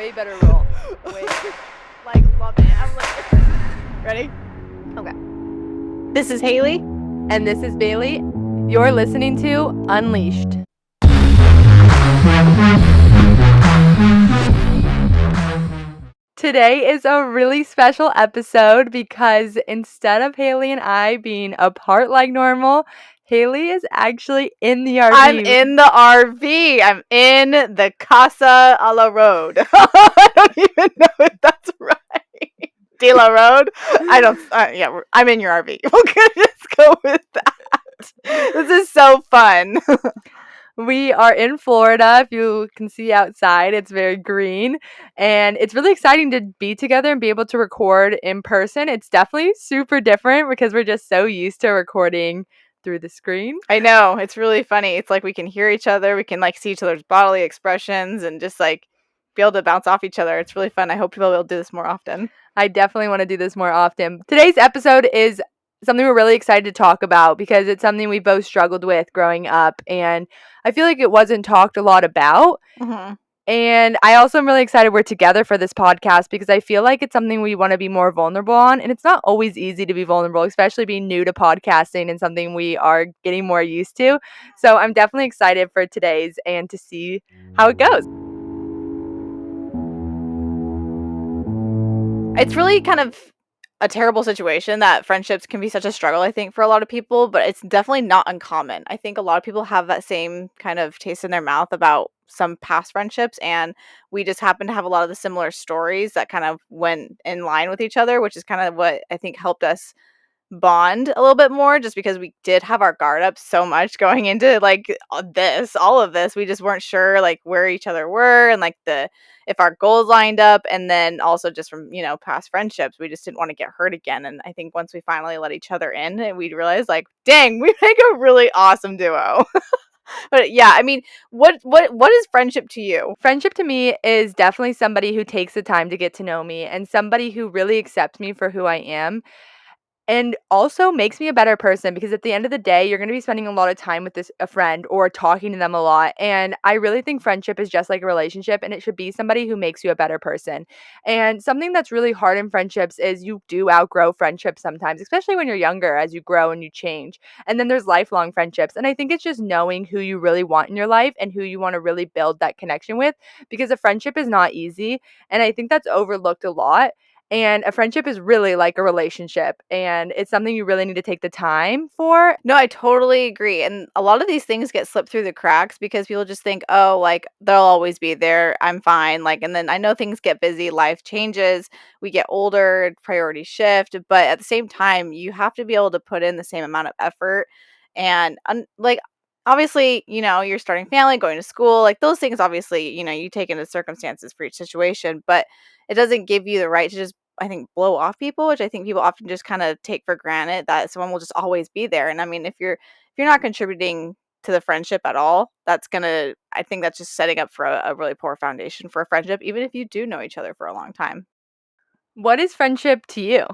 way better role. Way better. Like, love it. I'm like, Ready? okay. This is Haley. And this is Bailey. You're listening to Unleashed. Today is a really special episode because instead of Haley and I being apart like normal, Haley is actually in the RV. I'm in the RV. I'm in the Casa a la Road. I don't even know if that's right. De la Road? I don't. Yeah, I'm in your RV. We'll just go with that. This is so fun. We are in Florida. If you can see outside, it's very green. And it's really exciting to be together and be able to record in person. It's definitely super different because we're just so used to recording through the screen. I know. It's really funny. It's like we can hear each other. We can like see each other's bodily expressions and just like be able to bounce off each other. It's really fun. I hope people will do this more often. I definitely want to do this more often. Today's episode is something we're really excited to talk about because it's something we both struggled with growing up, and I feel like it wasn't talked a lot about. Mm-hmm. And I also am really excited we're together for this podcast because I feel like it's something we want to be more vulnerable on, and it's not always easy to be vulnerable, especially being new to podcasting and something we are getting more used to. So I'm definitely excited for today's and to see how it goes. It's really kind of a terrible situation that friendships can be such a struggle, I think, for a lot of people, but it's definitely not uncommon. I think a lot of people have that same kind of taste in their mouth about some past friendships, and we just happen to have a lot of the similar stories that kind of went in line with each other, which is kind of what I think helped us bond a little bit more, just because we did have our guard up so much going into like all of this. We just weren't sure like where each other were and like the if our goals lined up, and then also just from past friendships, we just didn't want to get hurt again. And I think once we finally let each other in, and we realized like, dang, we make a really awesome duo. But yeah, I mean, what is friendship to you? Friendship to me is definitely somebody who takes the time to get to know me and somebody who really accepts me for who I am. And also makes me a better person because at the end of the day, you're going to be spending a lot of time with a friend or talking to them a lot. And I really think friendship is just like a relationship, and it should be somebody who makes you a better person. And something that's really hard in friendships is you do outgrow friendships sometimes, especially when you're younger as you grow and you change. And then there's lifelong friendships. And I think it's just knowing who you really want in your life and who you want to really build that connection with, because a friendship is not easy. And I think that's overlooked a lot. And a friendship is really like a relationship, and it's something you really need to take the time for. No, I totally agree. And a lot of these things get slipped through the cracks because people just think, oh, like they'll always be there. I'm fine. Like, and then I know things get busy, life changes, we get older, priorities shift. But at the same time, you have to be able to put in the same amount of effort. And like, obviously, you're starting family, going to school, like those things, obviously, you take into circumstances for each situation, but it doesn't give you the right to just I think blow off people, which I think people often just kind of take for granted that someone will just always be there. And I mean, if you're not contributing to the friendship at all, I think that's just setting up for a really poor foundation for a friendship, even if you do know each other for a long time. What is friendship to you?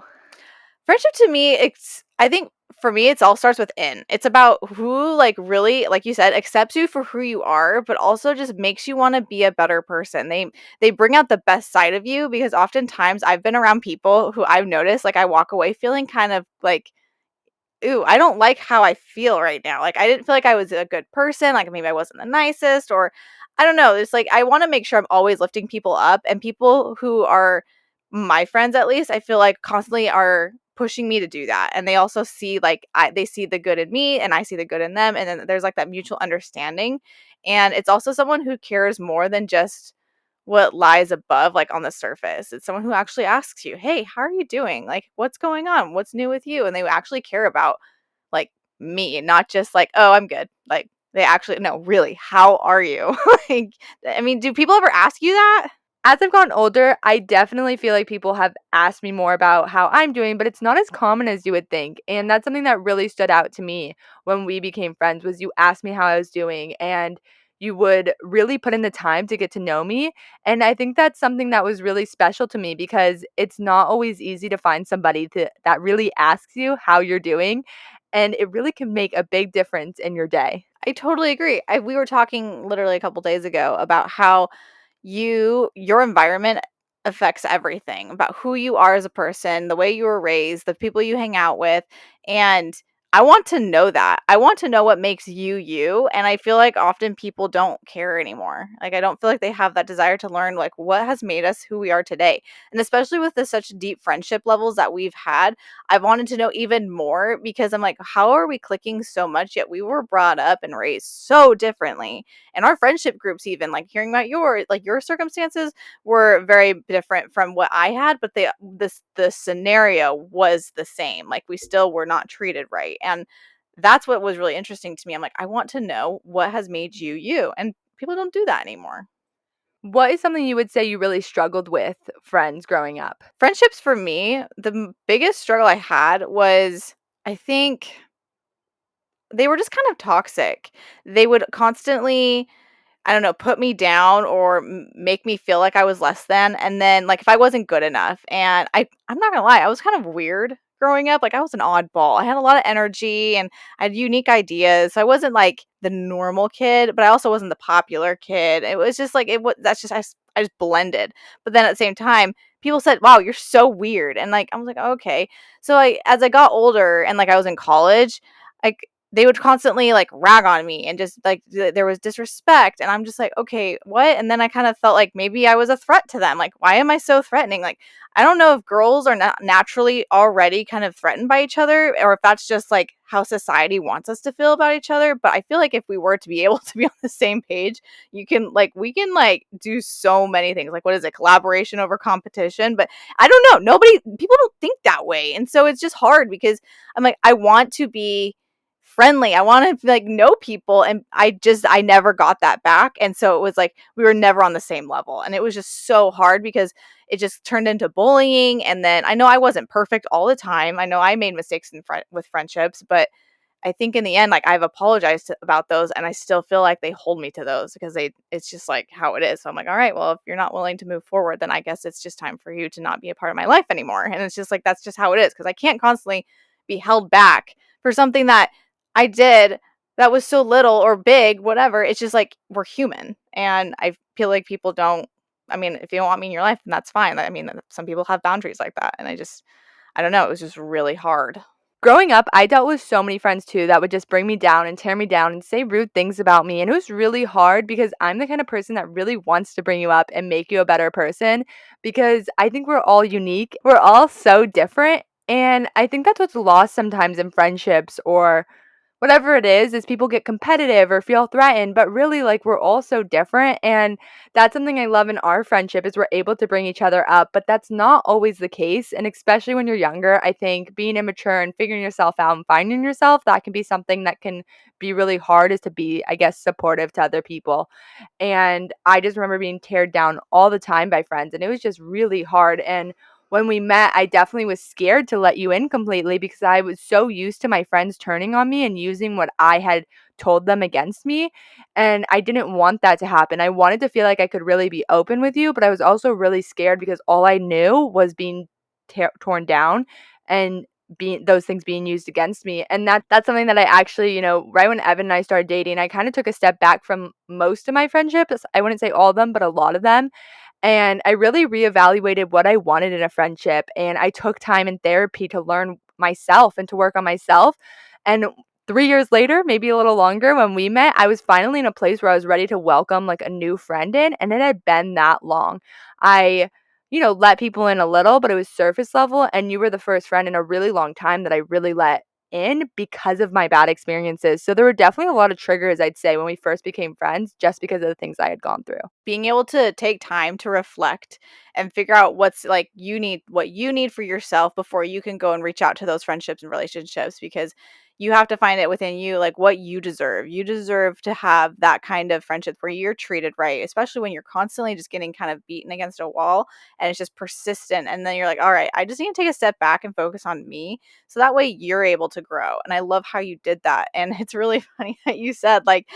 Friendship to me, I think for me, it all starts within. It's about who, like, really, like you said, accepts you for who you are, but also just makes you want to be a better person. They bring out the best side of you, because oftentimes I've been around people who I've noticed, like, I walk away feeling kind of like, ooh, I don't like how I feel right now. Like, I didn't feel like I was a good person. Like, maybe I wasn't the nicest, or I don't know. It's like I want to make sure I'm always lifting people up, and people who are my friends, at least, I feel like constantly are pushing me to do that. And they also see like they see the good in me, and I see the good in them, and then there's like that mutual understanding. And it's also someone who cares more than just what lies above, like on the surface. It's someone who actually asks you, hey, how are you doing? Like, what's going on? What's new with you? And they actually care about like me, not just like, oh, I'm good. Like, they actually, no, really, how are you? Like, I mean, do people ever ask you that? As I've gotten older, I definitely feel like people have asked me more about how I'm doing, but it's not as common as you would think. And that's something that really stood out to me when we became friends, was you asked me how I was doing, and you would really put in the time to get to know me. And I think that's something that was really special to me because it's not always easy to find somebody that really asks you how you're doing. And it really can make a big difference in your day. I totally agree. We were talking literally a couple days ago about how your environment affects everything about who you are as a person, the way you were raised, the people you hang out with, and I want to know that. I want to know what makes you you, and I feel like often people don't care anymore. Like I don't feel like they have that desire to learn like what has made us who we are today. And especially with the such deep friendship levels that we've had, I wanted to know even more because I'm like, how are we clicking so much yet we were brought up and raised so differently? And our friendship groups, even like hearing about your circumstances were very different from what I had, but the scenario was the same. Like we still were not treated right. And that's what was really interesting to me. I'm like, I want to know what has made you you. And people don't do that anymore. What is something you would say you really struggled with friends growing up? Friendships for me, the biggest struggle I had was, I think, they were just kind of toxic. They would constantly, I don't know, put me down or make me feel like I was less than. And then, like, if I wasn't good enough, and I'm not gonna lie, I was kind of weird growing up. Like, I was an oddball. I had a lot of energy and I had unique ideas. So I wasn't like the normal kid, but I also wasn't the popular kid. It was just like it was. That's just I just blended. But then at the same time, people said, "Wow, you're so weird," and like I was like, "Okay." So I, as I got older and like I was in college, like they would constantly like rag on me and just like there was disrespect, and I'm just like, okay, what? And then I kind of felt like maybe I was a threat to them. Like, why am I so threatening? Like, I don't know if girls are not naturally already kind of threatened by each other, or if that's just like how society wants us to feel about each other. But I feel like if we were to be able to be on the same page, you can like we can like do so many things. Like, what is it, collaboration over competition? But I don't know, nobody, people don't think that way, and so it's just hard because I'm like, I want to be friendly. I want to like know people, and I never got that back. And so it was like we were never on the same level. And it was just so hard because it just turned into bullying. And then I know I wasn't perfect all the time. I know I made mistakes with friendships, but I think in the end, like I've apologized about those, and I still feel like they hold me to those because it's just like how it is. So I'm like, all right, well, if you're not willing to move forward, then I guess it's just time for you to not be a part of my life anymore. And it's just like, that's just how it is. Cause I can't constantly be held back for something that I did that was so little or big, whatever. It's just like we're human. And I feel like people don't, I mean, if you don't want me in your life, then that's fine. I mean, some people have boundaries like that. And I don't know, it was just really hard. Growing up, I dealt with so many friends too that would just bring me down and tear me down and say rude things about me. And it was really hard because I'm the kind of person that really wants to bring you up and make you a better person because I think we're all unique. We're all so different. And I think that's what's lost sometimes in friendships or whatever it is people get competitive or feel threatened, but really like we're all so different. And that's something I love in our friendship is we're able to bring each other up, but that's not always the case. And especially when you're younger, I think being immature and figuring yourself out and finding yourself, that can be something that can be really hard, is to be, I guess, supportive to other people. And I just remember being teared down all the time by friends, and it was just really hard. And when we met, I definitely was scared to let you in completely because I was so used to my friends turning on me and using what I had told them against me. And I didn't want that to happen. I wanted to feel like I could really be open with you, but I was also really scared because all I knew was being torn down and being those things being used against me. And that's something that I actually, right when Evan and I started dating, I kind of took a step back from most of my friendships. I wouldn't say all of them, but a lot of them, and I really reevaluated what I wanted in a friendship. And I took time in therapy to learn myself and to work on myself. And 3 years later, maybe a little longer, when we met, I was finally in a place where I was ready to welcome like a new friend in. And it had been that long. I, let people in a little, but it was surface level. And you were the first friend in a really long time that I really let in because of my bad experiences. So there were definitely a lot of triggers, I'd say, when we first became friends, just because of the things I had gone through. Being able to take time to reflect and figure out what's like what you need for yourself before you can go and reach out to those friendships and relationships, because you have to find it within you like what you deserve. You deserve to have that kind of friendship where you're treated right, especially when you're constantly just getting kind of beaten against a wall and it's just persistent, and then you're like, all right, I just need to take a step back and focus on me so that way you're able to grow. And I love how you did that. And it's really funny that you said like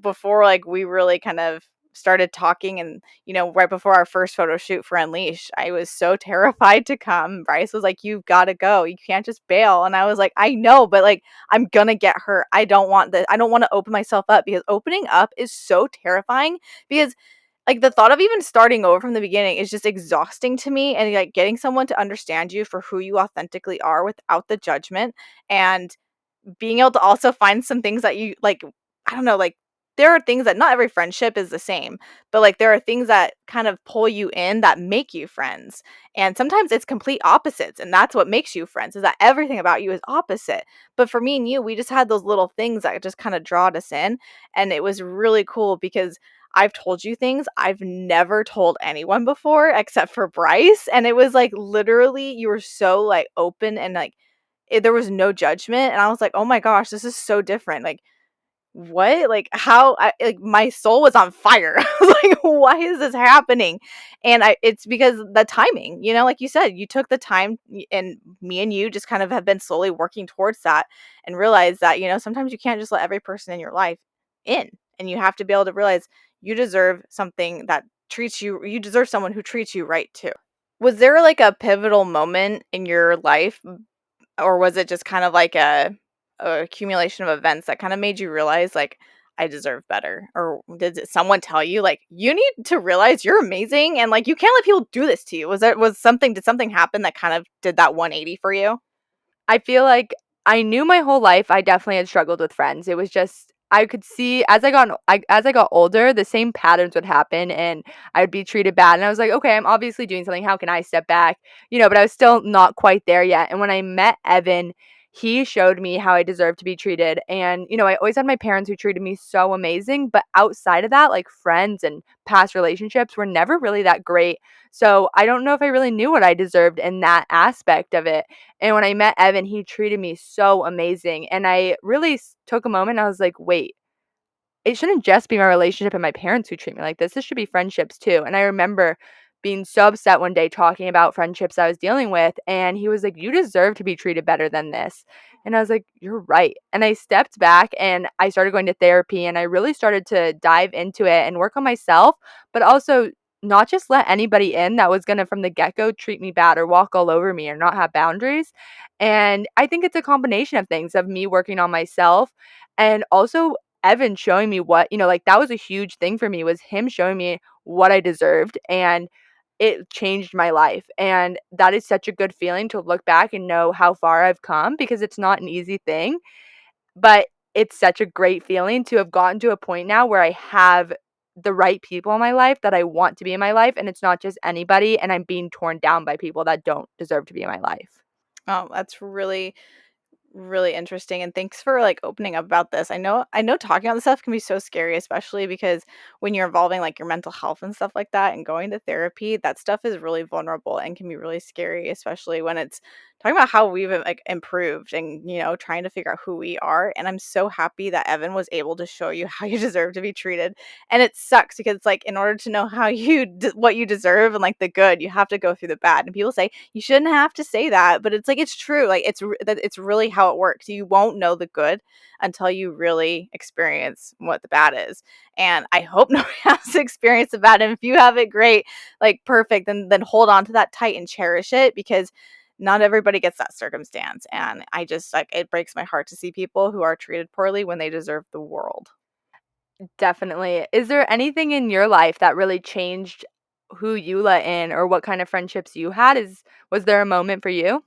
before like we really kind of started talking, and right before our first photo shoot for Unleash, I was so terrified to come. Bryce was like, you've got to go, you can't just bail. And I was like, I know, but like I'm gonna get hurt. I don't want to open myself up, because opening up is so terrifying, because Like, the thought of even starting over from the beginning is just exhausting to me, and, like, getting someone to understand you for who you authentically are without the judgment, and being able to also find some things that you like, I don't know, like, there are things that not every friendship is the same, but, like, there are things that kind of pull you in that make you friends, and sometimes it's complete opposites, and that's what makes you friends, is that everything about you is opposite. But for me and you, we just had those little things that just kinda drawed us in, and it was really cool because I've told you things I've never told anyone before except for Bryce, and it was, like, literally you were so, like, open and, like, there was no judgment, and I was like, "Oh my gosh, this is so different." Like, what? Like, how I like, my soul was on fire. I was like, "Why is this happening?" And I it's because the timing, like you said, you took the time, and me and you just kind of have been slowly working towards that and realize that, sometimes you can't just let every person in your life in, and you have to be able to realize you deserve something that you deserve someone who treats you right too. Was there, like, a pivotal moment in your life, or was it just kind of like a accumulation of events that kinda made you realize, like, "I deserve better," or someone tell you, like, "You need to realize you're amazing, and, like, you can't let people do this to you." Did something happen that kind of did that 180 for you? I feel like I knew my whole life I definitely had struggled with friends. It was just I could see as I got older, the same patterns would happen and I would be treated bad. And I was like, okay, I'm obviously doing something. How can I step back? But I was still not quite there yet. And when I met Evan, he showed me how I deserve to be treated. And, I always had my parents who treated me so amazing. But outside of that, like friends and past relationships were never really that great. So I don't know if I really knew what I deserved in that aspect of it. And when I met Evan, he treated me so amazing. And I really took a moment. I was like, wait, it shouldn't just be my relationship and my parents who treat me like this. This should be friendships too. And I remember being so upset one day talking about friendships I was dealing with. And he was like, you deserve to be treated better than this. And I was like, you're right. And I stepped back and I started going to therapy and I really started to dive into it and work on myself, but also not just let anybody in that was going to from the get-go treat me bad or walk all over me or not have boundaries. And I think it's a combination of things of me working on myself and also Evan showing me what, like that was a huge thing for me was him showing me what I deserved and it changed my life. And that is such a good feeling to look back and know how far I've come because it's not an easy thing, but it's such a great feeling to have gotten to a point now where I have the right people in my life that I want to be in my life and it's not just anybody and I'm being torn down by people that don't deserve to be in my life. Oh, that's really really interesting, and thanks for, like, opening up about this. I know talking about this stuff can be so scary, especially because when you're involving, like, your mental health and stuff like that and going to therapy, that stuff is really vulnerable and can be really scary, especially when it's talking about how we've, like, improved and, trying to figure out who we are, and I'm so happy that Evan was able to show you how you deserve to be treated, and it sucks because it's like, in order to know how what you deserve and, like, the good, you have to go through the bad, and people say, "You shouldn't have to say that," but it's like, it's true, like, it's really how it works. You won't know the good until you really experience what the bad is, and I hope nobody has to experience the bad, and if you have it, great, like, perfect, then hold on to that tight and cherish it because not everybody gets that circumstance, and I just, like, it breaks my heart to see people who are treated poorly when they deserve the world. Definitely. Is there anything in your life that really changed who you let in or what kind of friendships you had? Was there a moment for you?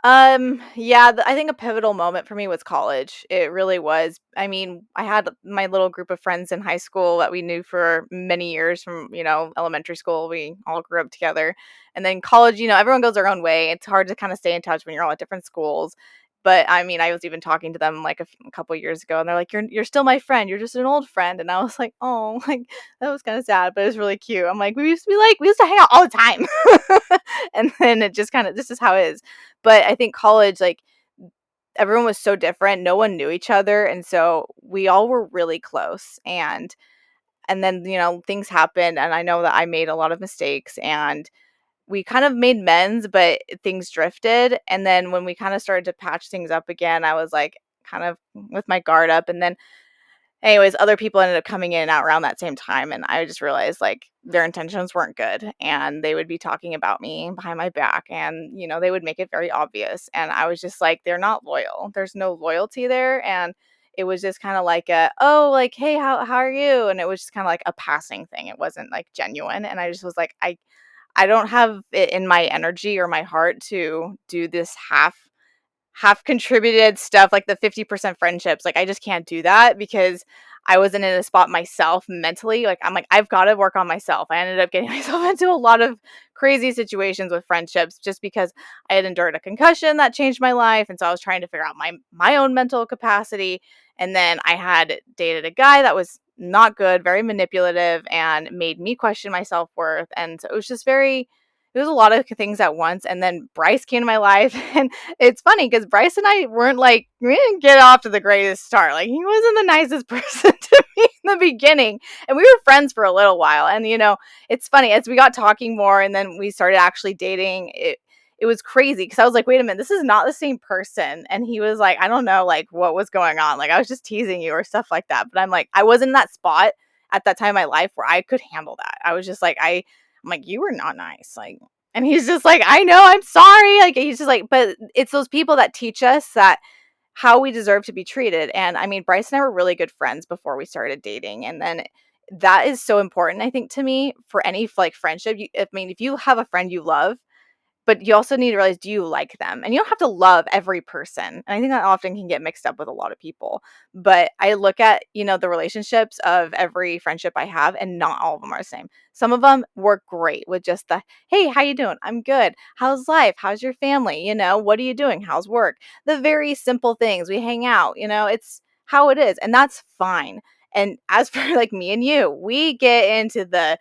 Yeah, I think a pivotal moment for me was college. It really was. I mean, I had my little group of friends in high school that we knew for many years from, elementary school. We all grew up together. And then college, everyone goes their own way. It's hard to kind of stay in touch when you're all at different schools. But I mean, I was even talking to them like a couple years ago, and they're like, "You're still my friend. You're just an old friend." And I was like, "Oh, like that was kind of sad, but it was really cute." I'm like, we used to hang out all the time," and then it just kind of this is how it is. But I think college, like, everyone was so different, no one knew each other, and so we all were really close, and then, things happened, and I know that I made a lot of mistakes, and we kind of made amends, but things drifted, and then when we kinda started to patch things up again, I was, like, kind of with my guard up, and then anyways, other people ended up coming in and out around that same time, and I just realized, like, their intentions weren't good, and they would be talking about me behind my back, and, they would make it very obvious, and I was just like, "They're not loyal. There's no loyalty there," and it was just kind of like a, oh, like, hey, how are you? And it was just kind of like a passing thing. It wasn't like genuine. And I just was like, I don't have it in my energy or my heart to do this half contributed stuff, like the 50% friendships. Like, I just can't do that because I wasn't in a spot myself mentally. Like, I'm like, I've got to work on myself. I ended up getting myself into a lot of crazy situations with friendships just because I had endured a concussion that changed my life. And so I was trying to figure out my own mental capacity. And then I had dated a guy that was not good, very manipulative, and made me question my self-worth. And so it was just very, it was a lot of things at once. And then Bryce came to my life, and it's funny because Bryce and I weren't like, we didn't get off to the greatest start. Like, he wasn't the nicest person to me in the beginning. And we were friends for a little while. And, it's funny as we got talking more and then we started actually dating, it was crazy because I was like, wait a minute, this is not the same person. And he was like, I don't know, like, what was going on. Like, I was just teasing you or stuff like that. But I'm like, I was in that spot at that time in my life where I could handle that. I was just like, I'm like, you were not nice. Like, and he's just like, I know, I'm sorry. Like, he's just like, but it's those people that teach us that how we deserve to be treated. And I mean, Bryce and I were really good friends before we started dating. And then that is so important, I think, to me for any like friendship. I mean, if you have a friend you love, but you also need to realize, do you like them? And you don't have to love every person. And I think that often can get mixed up with a lot of people. But I look at, the relationships of every friendship I have, and not all of them are the same. Some of them work great with just the, hey, how you doing? I'm good. How's life? How's your family? What are you doing? How's work? The very simple things. We hang out, it's how it is. And that's fine. And as for like me and you, we get into the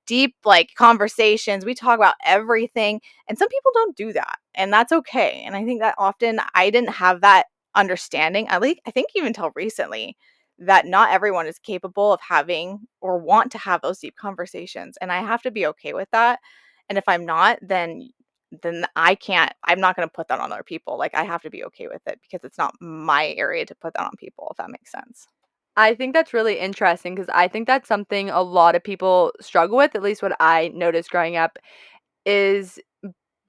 deep like conversations. We talk about everything, and some people don't do that, and that's okay. And I think that often I didn't have that understanding, at least I think even till recently, that not everyone is capable of having or want to have those deep conversations, and I have to be okay with that. And if I'm not, then I'm not going to put that on other people. Like, I have to be okay with it because it's not my area to put that on people, if that makes sense. I think that's really interesting because I think that's something a lot of people struggle with, at least what I noticed growing up, is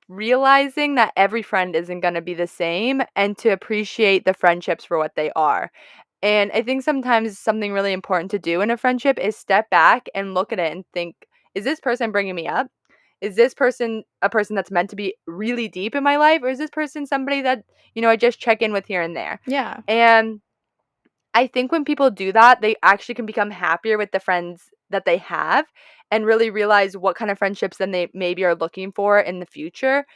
realizing that every friend isn't going to be the same and to appreciate the friendships for what they are. And I think sometimes something really important to do in a friendship is step back and look at it and think, is this person bringing me up? Is this person a person that's meant to be really deep in my life? Or is this person somebody that, I just check in with here and there? Yeah. And I think when people do that, they actually can become happier with the friends that they have and really realize what kind of friendships then they maybe are looking for in the future.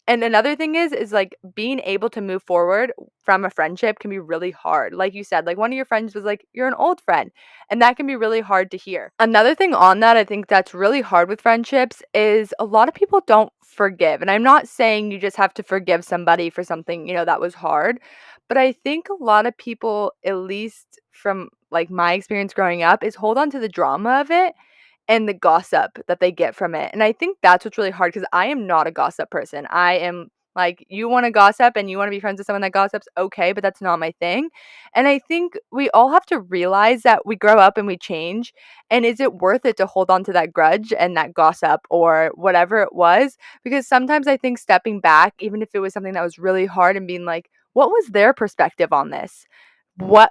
And another thing is like being able to move forward from a friendship can be really hard. Like you said, like one of your friends was like, you're an old friend. And that can be really hard to hear. Another thing on that, I think that's really hard with friendships is a lot of people don't forgive. And I'm not saying you just have to forgive somebody for something, that was hard. But I think a lot of people, at least from like my experience growing up, is hold on to the drama of it and the gossip that they get from it. And I think that's what's really hard because I am not a gossip person. I am like, you want to gossip and you want to be friends with someone that gossips, okay, but that's not my thing. And I think we all have to realize that we grow up and we change. And is it worth it to hold on to that grudge and that gossip or whatever it was? Because sometimes I think stepping back, even if it was something that was really hard, and being like, what was their perspective on this? What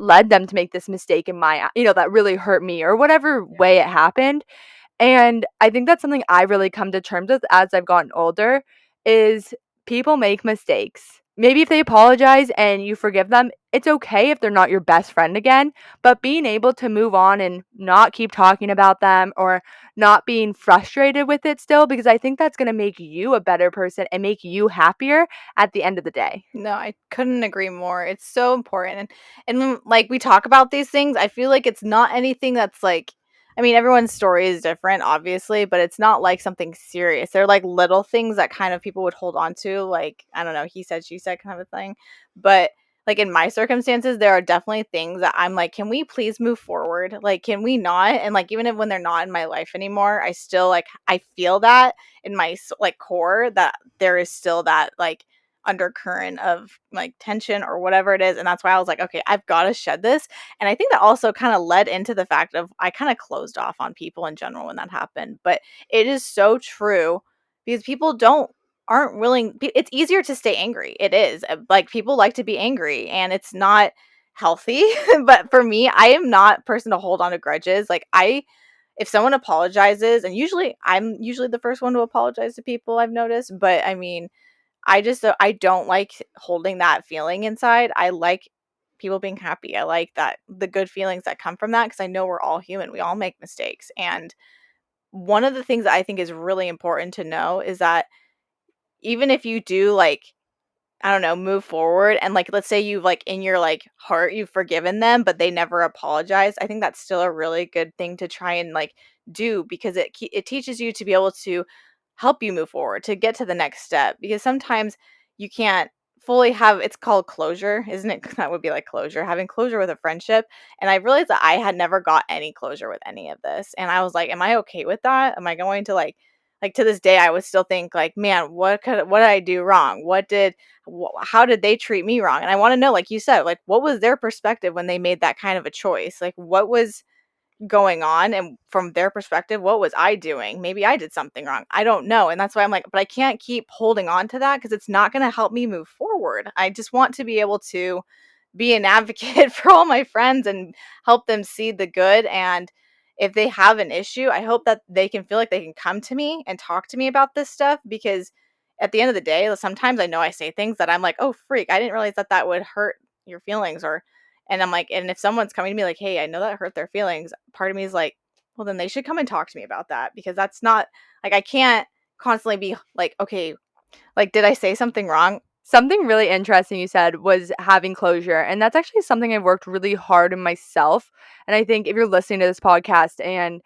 led them to make this mistake in my that really hurt me, or whatever way it happened. And I think that's something I really come to terms with as I've gotten older is people make mistakes. Maybe if they apologize and you forgive them, it's okay if they're not your best friend again, but being able to move on and not keep talking about them or not being frustrated with it still, because I think that's going to make you a better person and make you happier at the end of the day. No, I couldn't agree more. It's so important. And when, like, we talk about these things, I feel like it's not anything that's like, I mean, everyone's story is different, obviously, but it's not like something serious. They're like little things that kind of people would hold on to, like, I don't know, he said, she said kind of a thing. But like in my circumstances, there are definitely things that I'm like, can we please move forward? Like, can we not? And like, even if when they're not in my life anymore, I still like, I feel that in my like core that there is still that like undercurrent of like tension or whatever it is. And that's why I was like, okay, I've got to shed this. And I think that also kind of led into the fact of I kind of closed off on people in general when that happened. But it is so true because people aren't willing. It's easier to stay angry. It is like people like to be angry, and it's not. healthy. But for me, I am not a person to hold on to grudges. Like I if someone apologizes, and usually I'm usually the first one to apologize to people, I've noticed, but I mean, I don't like holding that feeling inside. I like people being happy. I like that the good feelings that come from that because I know we're all human. We all make mistakes. And one of the things that I think is really important to know is that even if you do like I don't know, move forward and like let's say you've like in your like heart you've forgiven them but they never apologize. I think that's still a really good thing to try and like do because it teaches you to be able to help you move forward to get to the next step because sometimes you can't fully have it's called closure, isn't it? That would be like closure, having closure with a friendship. And I realized that I had never got any closure with any of this. And I was like, am I okay with that? Am I going to like to this day I would still think like, man, what did I do wrong? How did they treat me wrong? And I want to know, like you said, like what was their perspective when they made that kind of a choice? Like what was going on and from their perspective, what was I doing? Maybe I did something wrong. I don't know. And that's why I'm like, but I can't keep holding on to that because it's not going to help me move forward. I just want to be able to be an advocate for all my friends and help them see the good. And if they have an issue, I hope that they can feel like they can come to me and talk to me about this stuff because at the end of the day, sometimes I know I say things that I'm like, oh, freak, I didn't realize that that would hurt your feelings. Or, and I'm like, and if someone's coming to me like, hey, I know that hurt their feelings, part of me is like, well, then they should come and talk to me about that because that's not like I can't constantly be like, okay, like, did I say something wrong? Something really interesting you said was having closure, and that's actually something I've worked really hard in myself. And I think if you're listening to this podcast and,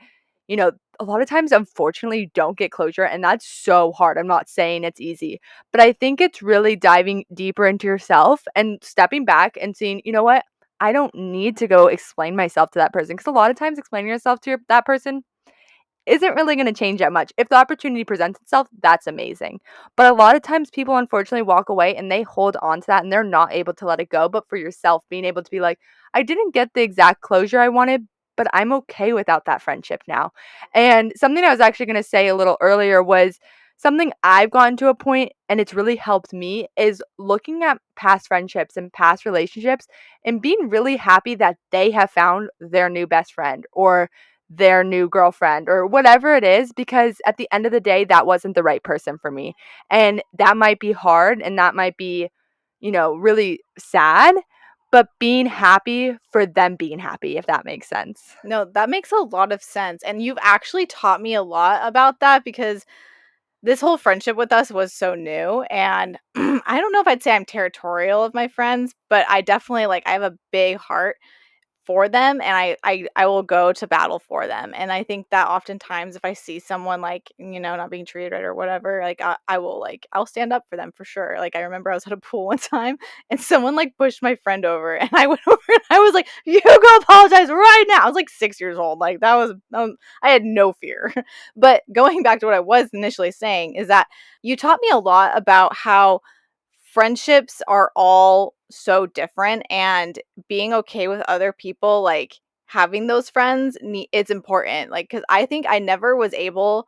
you know, a lot of times, unfortunately, you don't get closure, and that's so hard. I'm not saying it's easy, but I think it's really diving deeper into yourself and stepping back and seeing, you know what? I don't need to go explain myself to that person because a lot of times explaining yourself to that person isn't really going to change that much. If the opportunity presents itself, that's amazing. But a lot of times people unfortunately walk away and they hold on to that and they're not able to let it go. But for yourself, being able to be like, I didn't get the exact closure I wanted, but I'm okay without that friendship now. And something I was actually going to say a little earlier was something I've gotten to a point and it's really helped me is looking at past friendships and past relationships and being really happy that they have found their new best friend or their new girlfriend or whatever it is, because at the end of the day, that wasn't the right person for me. And that might be hard and that might be, really sad, but being happy for them being happy, if that makes sense. No, that makes a lot of sense. And you've actually taught me a lot about that because this whole friendship with us was so new. And I don't know if I'd say I'm territorial of my friends, but I definitely like, I have a big heart for them and I will go to battle for them. And I think that oftentimes if I see someone like, not being treated right or whatever, like I will like I'll stand up for them for sure. Like I remember I was at a pool one time and someone like pushed my friend over and I went over and I was like, you go apologize right now. I was like 6 years old. Like that was I had no fear. But going back to what I was initially saying is that you taught me a lot about how friendships are all so different and being okay with other people like having those friends it's important like because I think I never was able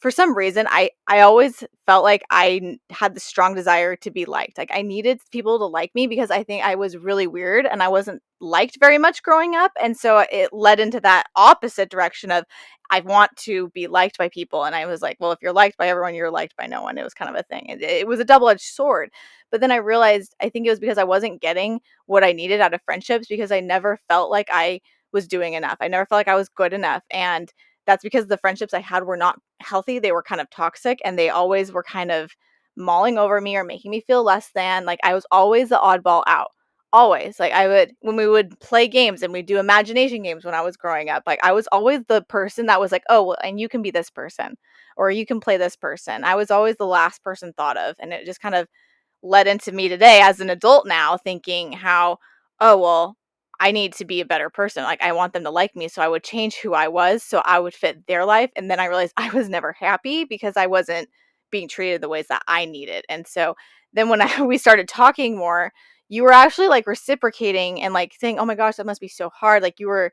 for some reason I always felt like had the strong desire to be liked. Like I needed people to like me because I think I was really weird and I wasn't liked very much growing up, and so it led into that opposite direction of I want to be liked by people. And I was like, well, if you're liked by everyone, you're liked by no one. It was kind of a thing. It was a double-edged sword. But then I realized I think it was because I wasn't getting what I needed out of friendships because I never felt like I was doing enough. I never felt like I was good enough. And that's because the friendships I had were not healthy. They were kind of toxic and they always were kind of mauling over me or making me feel less than. Like I was always the oddball out. Always. Like I would when we would play games and we'd do imagination games when I was growing up, like I was always the person that was like, "Oh, well, and you can be this person or you can play this person." I was always the last person thought of, and it just kind of led into me today as an adult now thinking how, oh, well, I need to be a better person. Like I want them to like me. So I would change who I was so I would fit their life. And then I realized I was never happy because I wasn't being treated the ways that I needed. And so then when we started talking more, you were actually like reciprocating and like saying, oh my gosh, that must be so hard. Like you were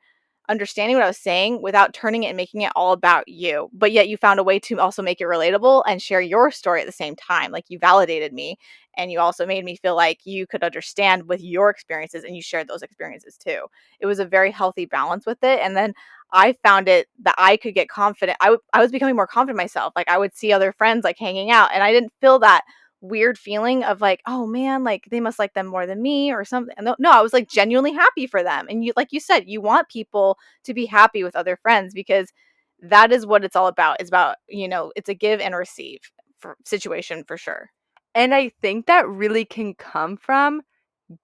understanding what I was saying without turning it and making it all about you. But yet you found a way to also make it relatable and share your story at the same time. Like you validated me and you also made me feel like you could understand with your experiences and you shared those experiences too. It was a very healthy balance with it. And then I found it that I could get confident. I was becoming more confident myself. Like I would see other friends like hanging out and I didn't feel that weird feeling of like, oh man, like they must like them more than me or something. No, I was like genuinely happy for them. And you, like you said, you want people to be happy with other friends because that is what it's all about. It's about, it's a give and receive for situation for sure. And I think that really can come from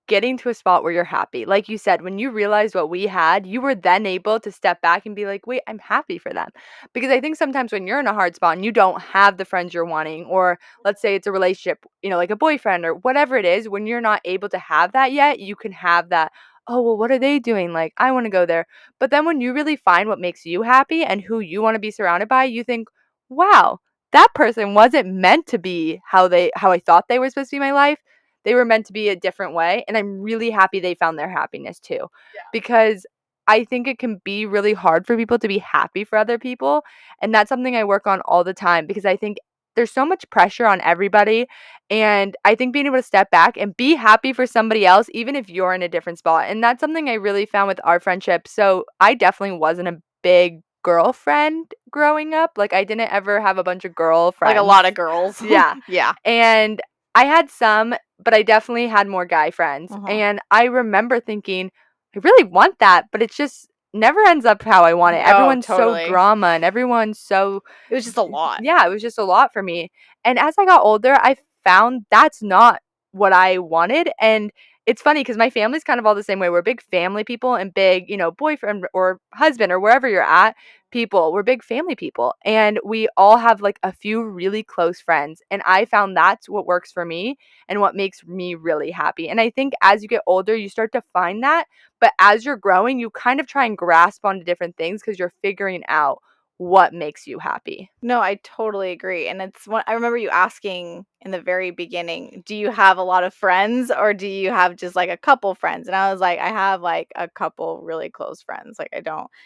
getting to a spot where you're happy. Like you said, when you realized what we had, you were then able to step back and be like, wait, I'm happy for them. Because I think sometimes when you're in a hard spot and you don't have the friends you're wanting, or let's say it's a relationship, like a boyfriend or whatever it is, when you're not able to have that yet, you can have that, oh, well, what are they doing? Like, I want to go there. But then when you really find what makes you happy and who you want to be surrounded by, you think, wow, that person wasn't meant to be how I thought they were supposed to be in my life. They were meant to be a different way, and I'm really happy they found their happiness too. Because I think it can be really hard for people to be happy for other people, and that's something I work on all the time because I think there's so much pressure on everybody, and I think being able to step back and be happy for somebody else even if you're in a different spot, and that's something I really found with our friendship. So, I definitely wasn't a big girlfriend growing up. Like, I didn't ever have a bunch of Like a girlfriends. lot of girls. Yeah. Yeah. And I had some, but I definitely had more guy friends. Mhm. And I remember thinking, I really want that, but it's just never ends up how I want it. Oh, Everyone's so totally. drama and everyone's so, It was just a lot. yeah, it was just a lot for me. And as I got older, I found that's not what I wanted. And it's funny because my family's kind of all the same way. We're big family people and big, boyfriend or husband or wherever you're at people. We're big family people. And we all have like a few really close friends. And I found that's what works for me and what makes me really happy. And I think as you get older, you start to find that. But as you're growing, you kind of try and grasp onto different things because you're figuring out what makes you happy. No, I totally agree. And it's what I remember you asking in the very beginning, do you have a lot of friends or do you have just like a couple friends? And I was like, I have like a couple really close friends. Like,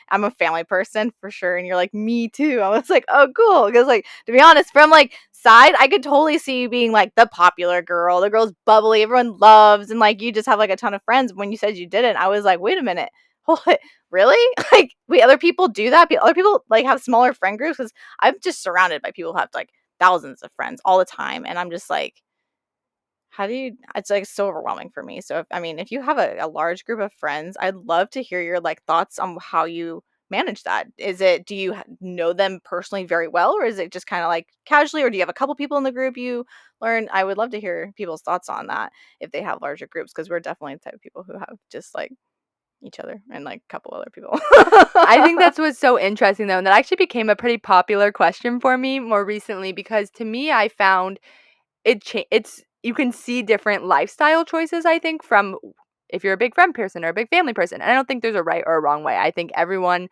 I'm a family person for sure. And you're like, me too. I was like, oh, cool. Because, like, to be honest, from like side, I could totally see you being like the popular girl. The girl's bubbly, everyone loves, and like you just have like a ton of friends. When you said you didn't, I was like, wait a minute. What? Really? Like, wait, other people do that? Other people like have smaller friend groups? Because I'm just surrounded by people who have like thousands of friends all the time. And I'm just like, how do you, it's like so overwhelming for me. So, if you have a large group of friends, I'd love to hear your like thoughts on how you manage that. Do you know them personally very well, or is it just kind of like casually, or do you have a couple people in the group you learn? I would love to hear people's thoughts on that if they have larger groups, because we're definitely the type of people who have just like each other and like a couple other people. I think that's what's so interesting though, and that actually became a pretty popular question for me more recently because to me I found it's you can see different lifestyle choices, I think, from if you're a big friend person or a big family person. And I don't think there's a right or a wrong way. I think everyone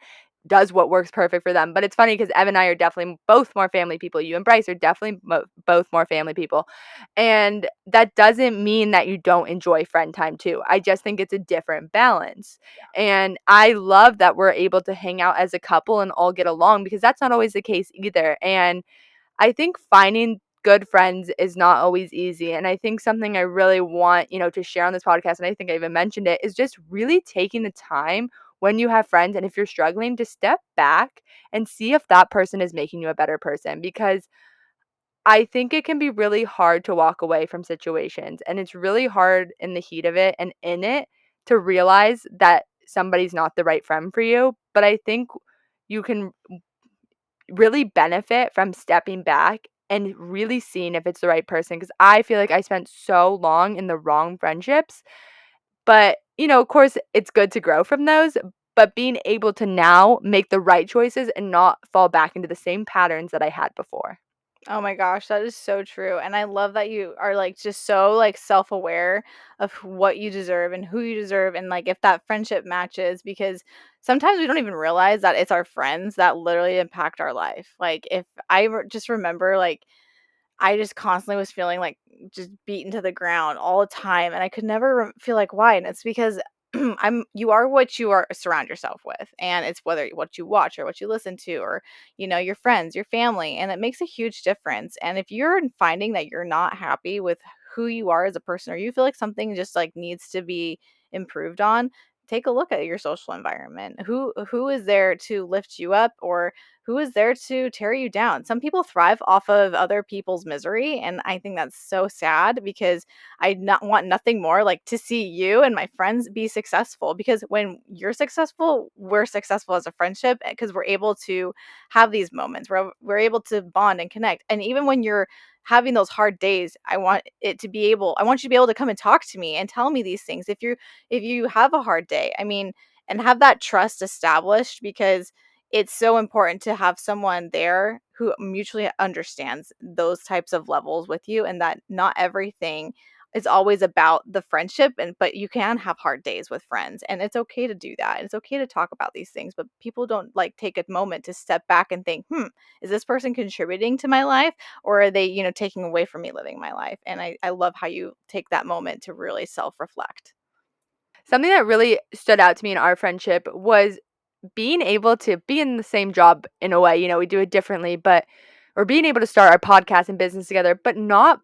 does what works perfect for them. But it's funny because Evan and I are definitely both more family people. You and Bryce are definitely both more family people. And that doesn't mean that you don't enjoy friend time too. I just think it's a different balance. And I love that we're able to hang out as a couple and all get along because that's not always the case either. And I think finding good friends is not always easy. And I think something I really want, to share on this podcast, and I think I even mentioned it, is just really taking the time when you have friends and if you're struggling to step back and see if that person is making you a better person. Because I think it can be really hard to walk away from situations. And it's really hard in the heat of it and in it to realize that somebody's not the right friend for you. But I think you can really benefit from stepping back and really seeing if it's the right person because I feel like I spent so long in the wrong friendships. But, of course, it's good to grow from those, but being able to now make the right choices and not fall back into the same patterns that I had before. Oh my gosh, that is so true. And I love that you are like just so like self-aware of what you deserve and who you deserve and like if that friendship matches, because sometimes we don't even realize that it's our friends that literally impact our life. Like if just remember like I just constantly was feeling like just beaten to the ground all the time and I could never feel like why, and it's because you are what you are surround yourself with, and it's whether what you watch or what you listen to, or your friends, your family, and it makes a huge difference. And if you're finding that you're not happy with who you are as a person, or you feel like something just like needs to be improved on, take a look at your social environment. Who is there to lift you up, or who is there to tear you down? Some people thrive off of other people's misery, and I think that's so sad, because I not want nothing more like to see you and my friends be successful, because when you're successful, we're successful as a friendship, because we're able to have these moments. We're able to bond and connect. And even when you're having those hard days, I want you to be able to come and talk to me and tell me these things. If you have a hard day, I mean, and have that trust established, because it's so important to have someone there who mutually understands those types of levels with you, and that not everything is always about the friendship, but you can have hard days with friends, and it's okay to do that. It's okay to talk about these things, but people don't like take a moment to step back and think, is this person contributing to my life, or are they, taking away from me living my life? And I love how you take that moment to really self-reflect. Something that really stood out to me in our friendship was being able to be in the same job in a way. We do it differently, but or being able to start our podcast and business together, but not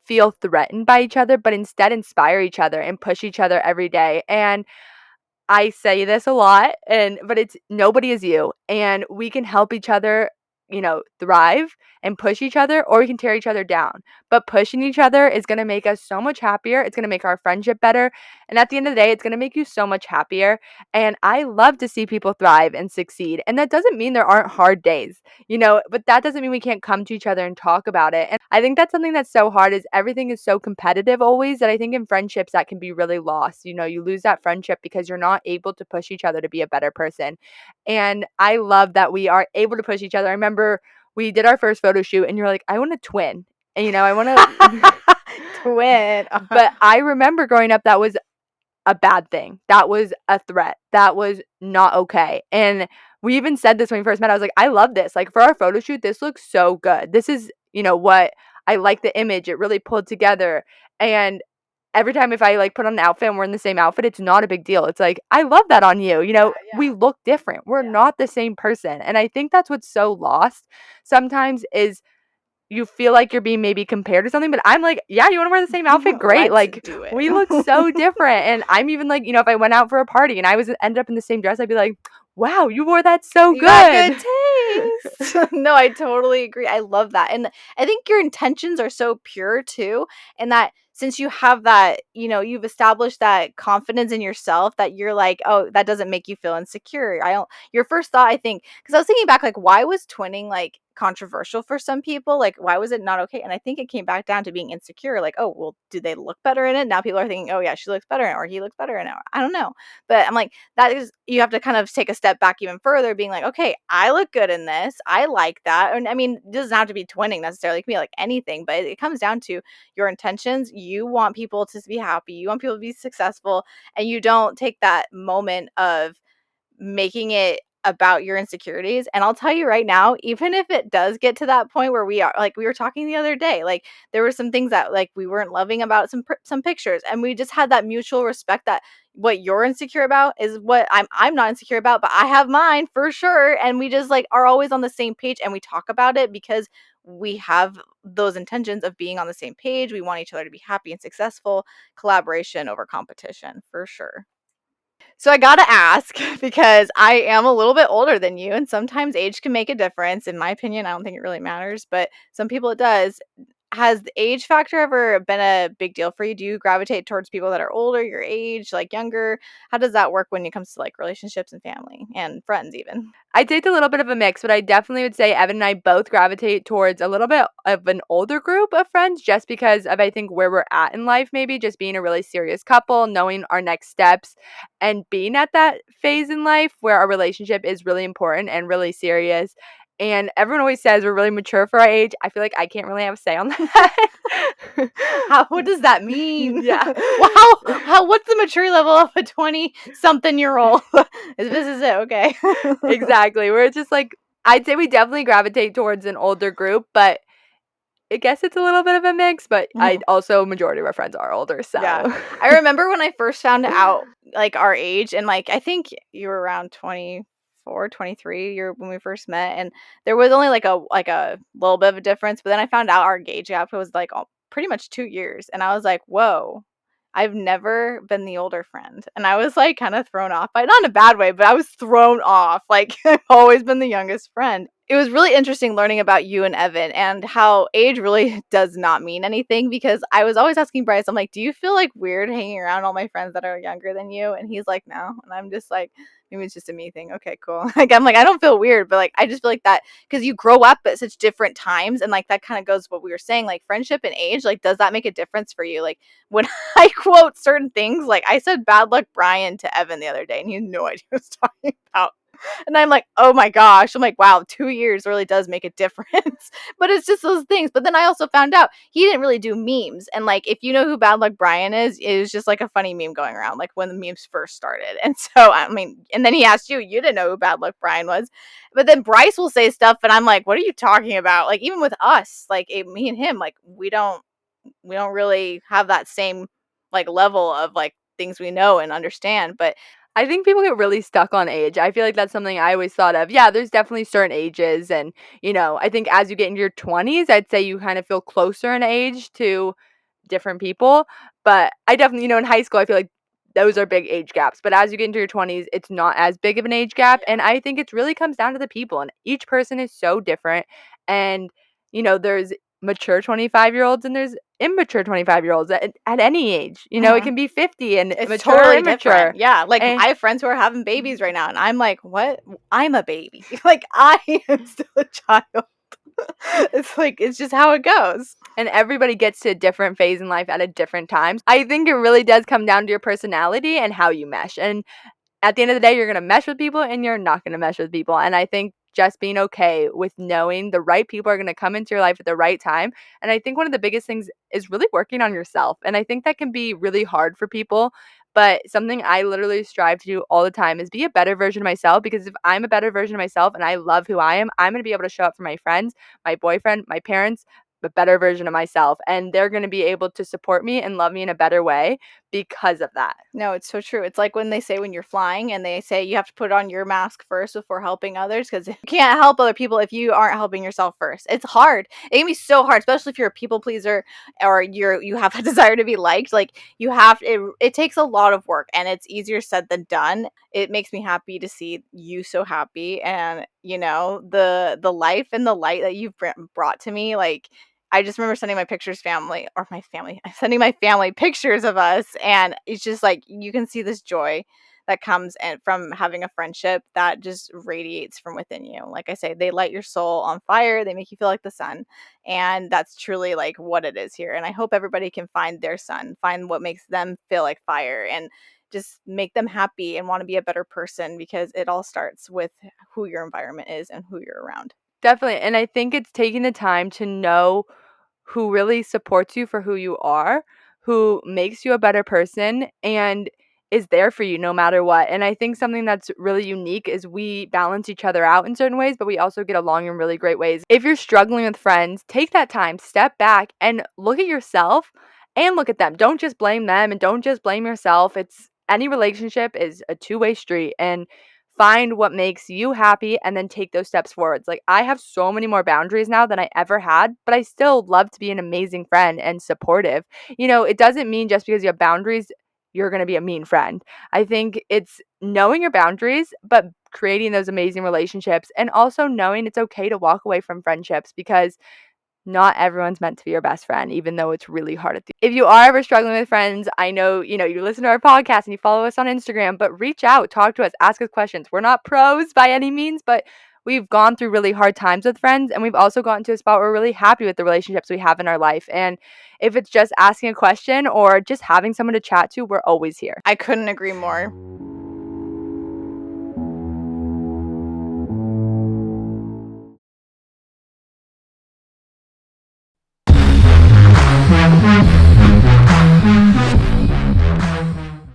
feel threatened by each other, but instead inspire each other and push each other every day. And I say this a lot, but it's nobody is you, and we can help each other, thrive and push each other, or we can tear each other down. But pushing each other is going to make us so much happier. It's going to make our friendship better. And at the end of the day, it's going to make you so much happier. And I love to see people thrive and succeed. And that doesn't mean there aren't hard days, but that doesn't mean we can't come to each other and talk about it. And I think that's something that's so hard, is everything is so competitive always, that I think in friendships that can be really lost. You lose that friendship because you're not able to push each other to be a better person. And I love that we are able to push each other. I remember we did our first photo shoot and you're like, I want a twin. And I want to Twin. but I remember growing up, that was a bad thing. That was a threat. That was not okay. And we even said this when we first met. I was like, I love this. Like, for our photo shoot, this looks so good. This is, what I like, the image. It really pulled together. And every time if I like put on an outfit and we're in the same outfit, it's not a big deal. It's like, I love that on you. We look different. We're not the same person. And I think that's what's so lost sometimes, is you feel like you're being maybe compared to something, but I'm like, yeah, you want to wear the same outfit? Great. Let's Like, do it. we look so different. And I'm even like, if I went out for a party and I was end up in the same dress, I'd be like, wow, you wore that so You got good good. taste. No, I totally agree. I love that. And I think your intentions are so pure too. And that since you have that, you've established that confidence in yourself, that you're like, oh, that doesn't make you feel insecure. I don't, your first thought, I think, because I was thinking back, like, why was twinning like controversial for some people? Like, why was it not okay? And I think it came back down to being insecure. Like, oh, well, do they look better in it? Now people are thinking, oh, yeah, she looks better in it, or he looks better in it. I don't know. But I'm like, that is, you have to kind of take a step back even further, being like, okay, I look good in this. I like that. And I mean, it doesn't have to be twinning necessarily. It can be like anything, but it comes down to your intentions. You want people to be happy. You want people to be successful. And you don't take that moment of making it about your insecurities. And I'll tell you right now, even if it does get to that point where we are, like we were talking the other day, like there were some things that like we weren't loving about some pictures, and we just had that mutual respect that what you're insecure about is what I'm not insecure about, but I have mine for sure. And we just like are always on the same page, and we talk about it because we have those intentions of being on the same page. We want each other to be happy and successful. Collaboration over competition, for sure. So I gotta ask, because I am a little bit older than you, and sometimes age can make a difference. In my opinion, I don't think it really matters, but some people it does. Has the age factor ever been a big deal for you? Do you gravitate towards people that are older, your age, like younger? How does that work when it comes to like relationships and family and friends, even? I take a little bit of a mix, but I definitely would say Evan and I both gravitate towards a little bit of an older group of friends, just because of, I think, where we're at in life, maybe just being a really serious couple, knowing our next steps, and being at that phase in life where our relationship is really important and really serious. And everyone always says we're really mature for our age. I feel like I can't really have a say on that. What does that mean? Yeah. Well, what's the maturity level of a 20-something-year-old? This is it, okay. Exactly. Where it's just like, I'd say we definitely gravitate towards an older group, but I guess it's a little bit of a mix, but I Mhm. also, majority of our friends are older, so. Yeah. I remember when I first found out like our age, and like I think you were around 24, 23 year when we first met, and there was only like a little bit of a difference, but then I found out our age gap was like pretty much 2 years, and I was like, whoa. I've never been the older friend. And I was like kind of thrown off by, not in a bad way, but I was thrown off. Like I've always been the youngest friend. It was really interesting learning about you and Evan and how age really does not mean anything, because I was always asking Bryce, I'm like, do you feel like weird hanging around all my friends that are younger than you? And he's like, no. And I'm just like, maybe it's just a me thing. Okay, cool. Like I'm like, I don't feel weird, but like I just feel like that because you grow up at such different times, and like that kind of goes what we were saying, like friendship and age, like does that make a difference for you? Like when I quote certain things, like I said bad luck Brian to Evan the other day, and he had no idea what I was talking about. And I'm like, oh my gosh. I'm like, wow, 2 years really does make a difference. But it's just those things. But then I also found out he didn't really do memes. And like, if you know who Bad Luck Brian is, it was just like a funny meme going around, like when the memes first started. And so, I mean, and then he asked you didn't know who Bad Luck Brian was. But then Bryce will say stuff, and I'm like, what are you talking about? Like, even with us, like me and him, like, we don't really have that same like level of like things we know and understand. But I think people get really stuck on age. I feel like that's something I always thought of. Yeah, there's definitely certain ages, and, I think as you get into your 20s, I'd say you kind of feel closer in age to different people, but I definitely, in high school, I feel like those are big age gaps, but as you get into your 20s, it's not as big of an age gap, and I think it really comes down to the people, and each person is so different, and, there's mature 25-year-olds and there's immature 25-year-olds at any age. It Mhm. can be 50 and It's mature or totally immature. different. Yeah, like, And I have friends who are having babies right now, and I'm like, "What? I'm a baby." Like, I am still a child. It's like, it's just how it goes. and everybody gets to a different phase in life at a different time. I think it really does come down to your personality and how you mesh. And at the end of the day, you're going to mesh with people and you're not going to mesh with people. And I think just being okay with knowing the right people are going to come into your life at the right time. And I think one of the biggest things is really working on yourself. And I think that can be really hard for people. But something I literally strive to do all the time is be a better version of myself, because if I'm a better version of myself and I love who I am, I'm going to be able to show up for my friends, my boyfriend, my parents, a better version of myself. And they're going to be able to support me and love me in a better way because of that. No, it's so true. It's like when they say when you're flying and they say you have to put on your mask first before helping others, because you can't help other people if you aren't helping yourself first. It's hard. It can be so hard, especially if you're a people pleaser or you have a desire to be liked. Like it takes a lot of work, and it's easier said than done. It makes me happy to see you so happy, and the life and the light that you've brought to me. Like I just remember sending sending my family pictures of us, and it's just like you can see this joy that comes and from having a friendship that just radiates from within you. Like I say, they light your soul on fire, they make you feel like the sun, and that's truly like what it is here. And I hope everybody can find their sun, find what makes them feel like fire, and just make them happy and want to be a better person, because it all starts with who your environment is and who you're around. Definitely. And I think it's taking the time to know who really supports you for who you are, who makes you a better person, and is there for you no matter what. And I think something that's really unique is we balance each other out in certain ways, but we also get along in really great ways. If you're struggling with friends, take that time, step back, and look at yourself and look at them. Don't just blame them and don't just blame yourself. It's any relationship is a two-way street, and find what makes you happy and then take those steps forwards. Like I have so many more boundaries now than I ever had, but I still love to be an amazing friend and supportive. It doesn't mean just because you have boundaries, you're going to be a mean friend. I think it's knowing your boundaries, but creating those amazing relationships, and also knowing it's okay to walk away from friendships, because not everyone's meant to be your best friend, even though it's really hard if you are ever struggling with friends. I know, you listen to our podcast and you follow us on Instagram, but reach out, talk to us, ask us questions. We're not pros by any means, but we've gone through really hard times with friends, and we've also gotten to a spot where we're really happy with the relationships we have in our life. And if it's just asking a question or just having someone to chat to, we're always here. I couldn't agree more.